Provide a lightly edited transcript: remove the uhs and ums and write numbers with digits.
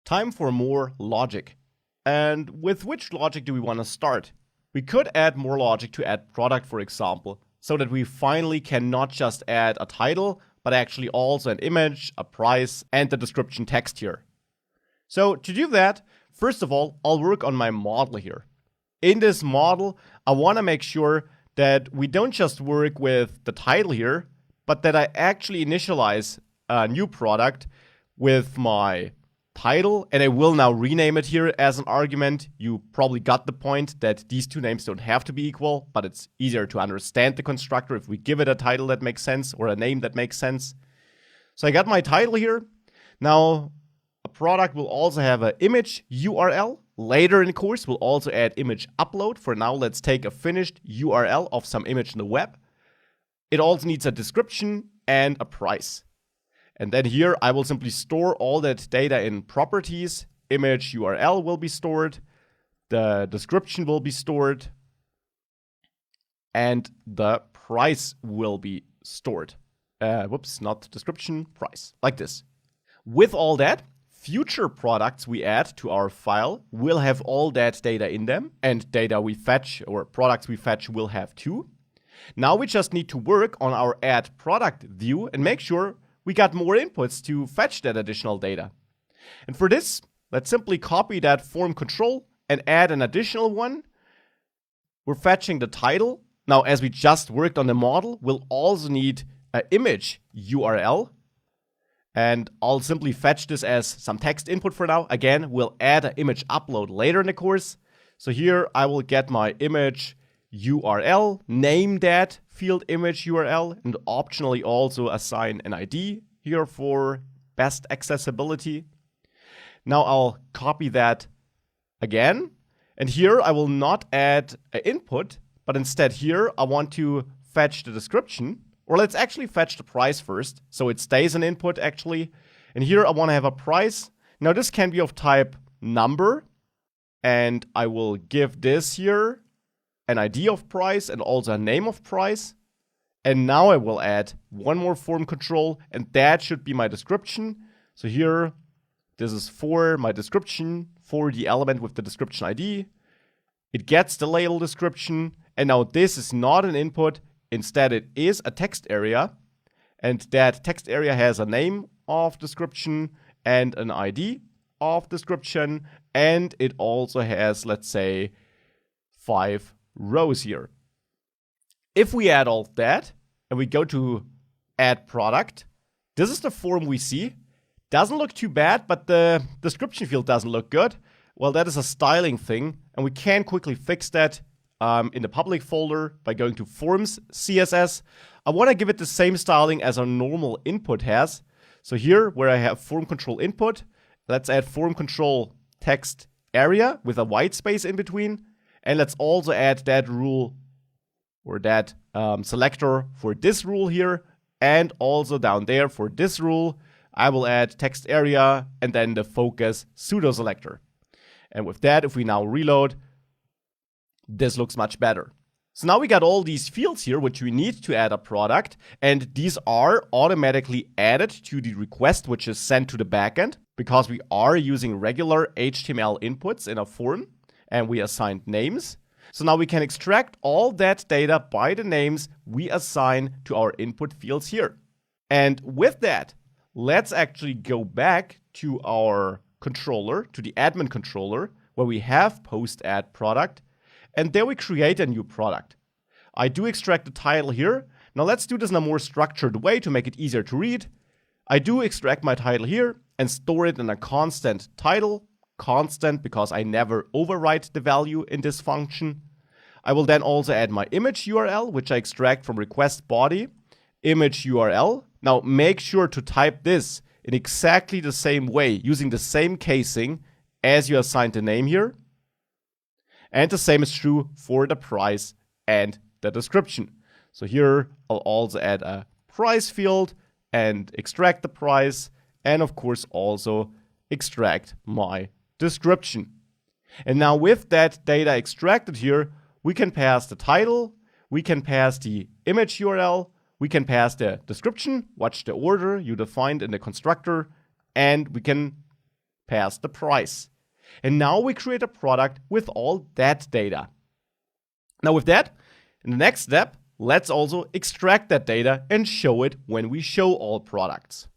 Time for more logic. And with which logic do we want to start? We could add more logic to add product, for example, so that we finally can not just add a title, but actually also an image, a price, and the description text here. So to do that, first of all, I'll work on my model here. In this model, I want to make sure that we don't just work with the title here, but that I actually initialize a new product with my title, and I will now rename it here as an argument. You probably got the point that these two names don't have to be equal, but it's easier to understand the constructor if we give it a title that makes sense or a name that makes sense. So I got my title here. Now, a product will also have an image URL. Later in the course, we'll also add image upload. For now, let's take a finished URL of some image in the web. It also needs a description and a price. And then here, I will simply store all that data in properties. Image URL will be stored. The description will be stored. And the price will be stored. Not description, price, like this. With all that, future products we add to our file will have all that data in them, and data we fetch or products we fetch will have too. Now we just need to work on our add product view and make sure we got more inputs to fetch that additional data. And for this, let's simply copy that form control and add an additional one. We're fetching the title. Now, as we just worked on the model, we'll also need an image URL. And I'll simply fetch this as some text input for now. Again, we'll add an image upload later in the course. So here I will get my image URL, name that field image URL, and optionally also assign an ID here for best accessibility. Now I'll copy that again. And here I will not add an input, but instead here I want to fetch the description. Or let's actually fetch the price first, so it stays an input actually. And here I want to have a price. Now this can be of type number, and I will give this here an ID of price and also a name of price. And now I will add one more form control, and that should be my description. So here, this is for my description, for the element with the description ID. It gets the label description, and now this is not an input. Instead, it is a text area, and that text area has a name of description and an ID of description, and it also has, let's say, 5 rows here. If we add all that, and we go to add product, this is the form we see. Doesn't look too bad, but the description field doesn't look good. Well, that is a styling thing, and we can quickly fix that in the public folder by going to forms CSS. I want to give it the same styling as our normal input has. So here, where I have form control input, let's add form control text area with a white space in between. And let's also add that rule or that selector for this rule here. And also down there for this rule, I will add text area and then the focus pseudo selector. And with that, if we now reload, this looks much better. So now we got all these fields here, which we need to add a product, and these are automatically added to the request, which is sent to the backend, because we are using regular HTML inputs in a form, and we assigned names. So now we can extract all that data by the names we assign to our input fields here. And with that, let's actually go back to our controller, to the admin controller, where we have post add product. And there we create a new product. I do extract the title here. Now let's do this in a more structured way to make it easier to read. I do extract my title here and store it in a constant title. Constant because I never overwrite the value in this function. I will then also add my image URL, which I extract from request body, image URL. Now make sure to type this in exactly the same way, using the same casing as you assigned the name here. And the same is true for the price and the description. So here I'll also add a price field and extract the price, and of course also extract my description. And now with that data extracted here, we can pass the title, we can pass the image URL, we can pass the description, watch the order you defined in the constructor, and we can pass the price. And now we create a product with all that data. Now with that, in the next step, let's also extract that data and show it when we show all products.